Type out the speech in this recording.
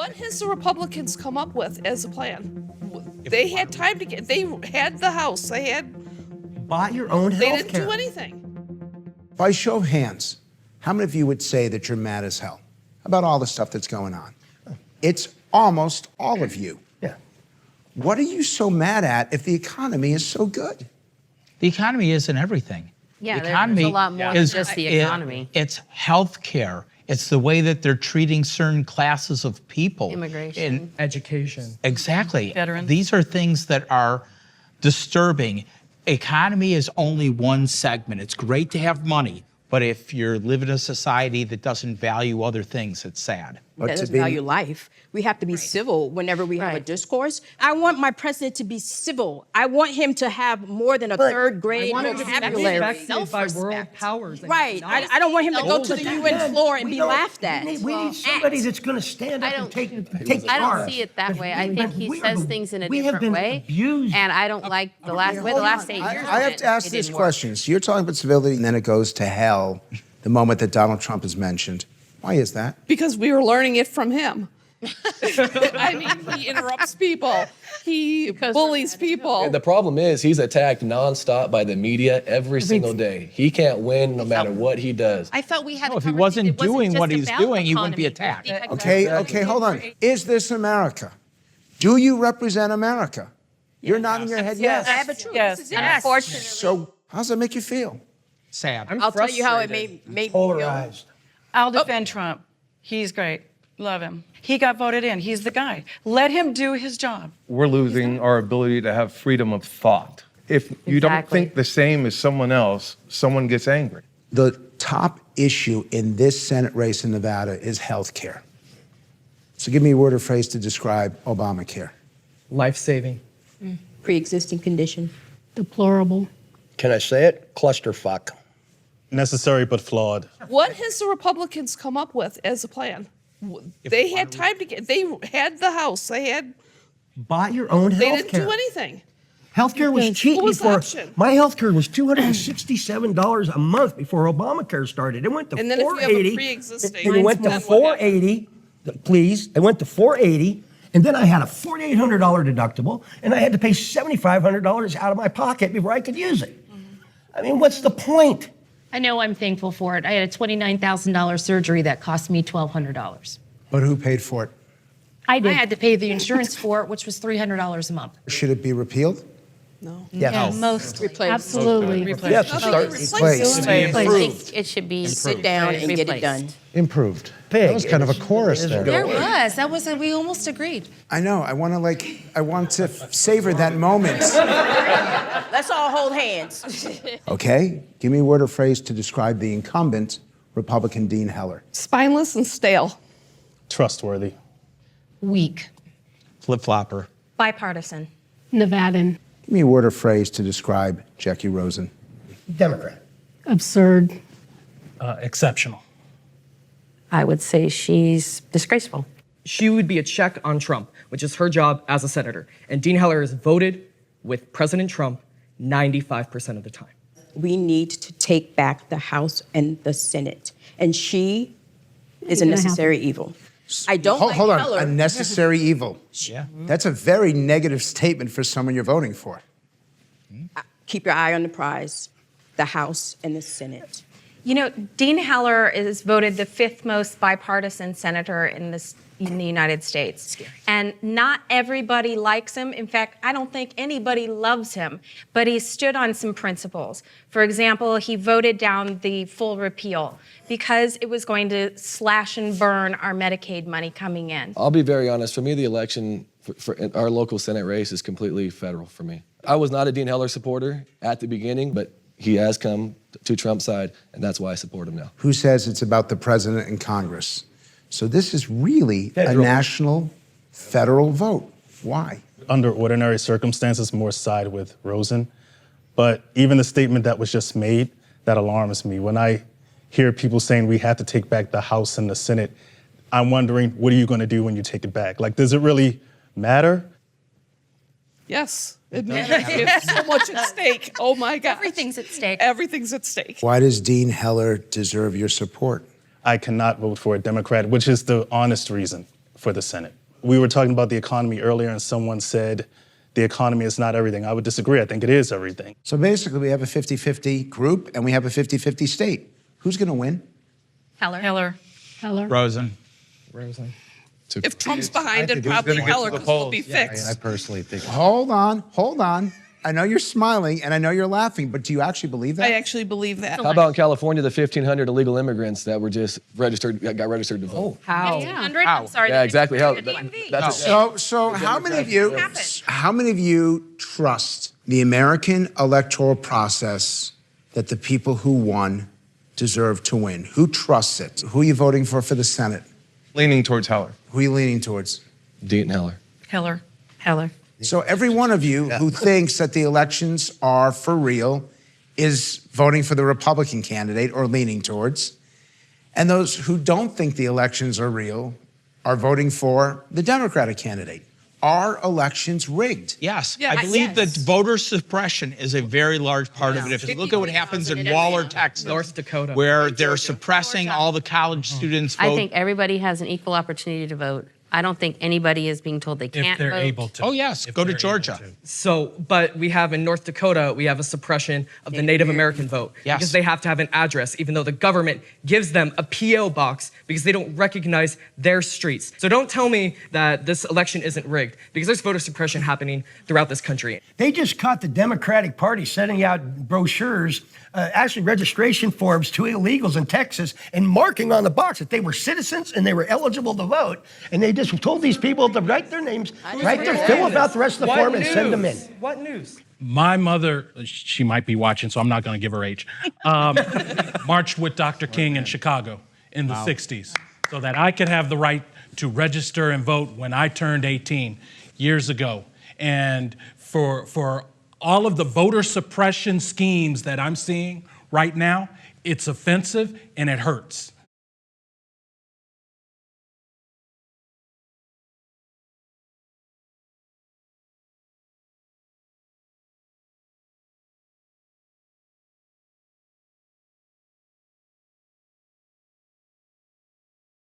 What has the Republicans come up with as a plan? They had time to get, they had the House, Buy your own they health didn't care. do anything. By show of hands, how many of you would say that you're mad as hell about all the stuff that's going on? It's almost all of you. Yeah. What are you so mad at if the economy is so good? The economy isn't everything. Yeah, the there's economy a lot more than just the economy. It's health care. It's the way that they're treating certain classes of people. Immigration. Education. Exactly. Veterans. These are things that are disturbing. Economy is only one segment. It's great to have money, but if you're living in a society that doesn't value other things, it's sad. But That to doesn't be- value life. We have to be civil whenever we have a discourse. I want my president to be civil. I want him to have more than a third grade vocabulary. By world powers. Right. I don't want him to go to the UN floor and be laughed at. We need somebody that's going to stand up and take charge. I don't see it that way. I think he says things in a We have different been way. abused. And I don't like the last 8 years. I have to ask this question. So you're talking about civility, and then it goes to hell the moment that Donald Trump is mentioned. Why is that? Because we were learning it from him. I mean, he interrupts people. He bullies people. The problem is he's attacked nonstop by the media every single day. He can't win no matter what he does. I thought we had. No, if he wasn't doing what he's doing, he wouldn't be attacked. Okay, hold on. Is this America? Do you represent America? You're nodding your head yes. I have a truth. Yes. This is it. Unfortunately. So how does that make you feel? Sad. I'll tell you how it made me feel. Polarized. I'll defend Trump. He's great. Love him. He got voted in. He's the guy. Let him do his job. We're losing our ability to have freedom of thought. If you don't Exactly. think the same as someone else, someone gets angry. The top issue in this Senate race in Nevada is health care. So give me a word or phrase to describe Obamacare. Life-saving. Pre-existing condition. Deplorable. Can I say it? Clusterfuck. Necessary but flawed. What has the Republicans come up with as a plan? They had time to get, they had the House, Buy your own they health didn't care. do anything. Healthcare was cheap What was the before. option? My healthcare was $267 a month before Obamacare started. It went to And then if you have a $480. pre-existing, It went to then what happened? $480. Please, it went to $480, and then I had a $4,800 deductible, and I had to pay $7,500 out of my pocket before I could use it. I mean, what's the point? I know I'm thankful for it. I had a $29,000 surgery that cost me $1,200. But who paid for it? I had to pay the insurance for it, which was $300 a month. Should it be repealed? No. Yes. Mostly. Replace. Absolutely. Yes, start Replaced. I think it should be Sit down and get it done. Improved. Pig. That was kind of a chorus there. There was. We almost agreed. I know. I want to savor that moment. Let's all hold hands. Okay? Give me a word or phrase to describe the incumbent Republican Dean Heller. Spineless and stale. Trustworthy. Weak. Flip-flopper. Bipartisan. Nevadan. Give me a word or phrase to describe Jacky Rosen. Democrat. Absurd. Exceptional. I would say she's disgraceful. She would be a check on Trump, which is her job as a senator. And Dean Heller is voted with President Trump 95% of the time. We need to take back the House and the Senate. And she is a necessary evil. I don't like Hold on. Heller. A necessary evil. Yeah. That's a very negative statement for someone you're voting for. Keep your eye on the prize, the House and the Senate. You know, Dean Heller is voted the 5th most bipartisan senator in the United States. And not everybody likes him. In fact, I don't think anybody loves him, but he stood on some principles. For example, he voted down the full repeal because it was going to slash and burn our Medicaid money coming in. I'll be very honest. For me, the election for our local Senate race is completely federal for me. I was not a Dean Heller supporter at the beginning, but he has come to Trump's side, and that's why I support him now. Who says it's about the president and Congress? So this is really a national, federal vote. Why? Under ordinary circumstances, more side with Rosen. But even the statement that was just made, that alarms me. When I hear people saying we have to take back the House and the Senate, I'm wondering, what are you going to do when you take it back? Like, does it really matter? Yes. It matters. There's so much at stake. Oh my God. Everything's at stake. Everything's at stake. Why does Dean Heller deserve your support? I cannot vote for a Democrat, which is the honest reason for the Senate. We were talking about the economy earlier, and someone said the economy is not everything. I would disagree. I think it is everything. So basically, we have a 50-50 group and we have a 50-50 state. Who's going to win? Heller. Rosen. If Trump's behind it, probably Heller, because it'll be fixed. I personally think. Hold on. I know you're smiling and I know you're laughing, but do you actually believe that? I actually believe that. How about in California, the 1,500 illegal immigrants that were just got registered to vote? How? 100? I'm sorry. Yeah, exactly. How? The DMV. That's So how many of you trust the American electoral process that the people who won deserve to win? Who trusts it? Who are you voting for the Senate? Leaning towards Heller. Who are you leaning towards? Dean Heller. Heller. So every one of you who thinks that the elections are for real is voting for the Republican candidate or leaning towards. And those who don't think the elections are real are voting for the Democratic candidate. Are elections rigged? Yes, Yes. I believe that voter suppression is a very large part of it. If you look at what happens in Waller, Texas, North Dakota, where they're suppressing all the college students' vote. I think everybody has an equal opportunity to vote. I don't think anybody is being told they can't vote. Oh, yes, go to Georgia. So, but we have in North Dakota, we have a suppression of the Native American vote. Yes. Because they have to have an address, even though the government gives them a P.O. box because they don't recognize their streets. So don't tell me that this election isn't rigged, because there's voter suppression happening throughout this country. They just caught the Democratic Party sending out brochures, actually registration forms to illegals in Texas, and marking on the box that they were citizens and they were eligible to vote. And they just told these people to write their names, right there, fill out the rest of the form, and send them in. What news? My mother, she might be watching, so I'm not going to give her age, marched with Dr. King in Chicago in the 60s so that I could have the right to register and vote when I turned 18 years ago. And for all of the voter suppression schemes that I'm seeing right now, it's offensive and it hurts.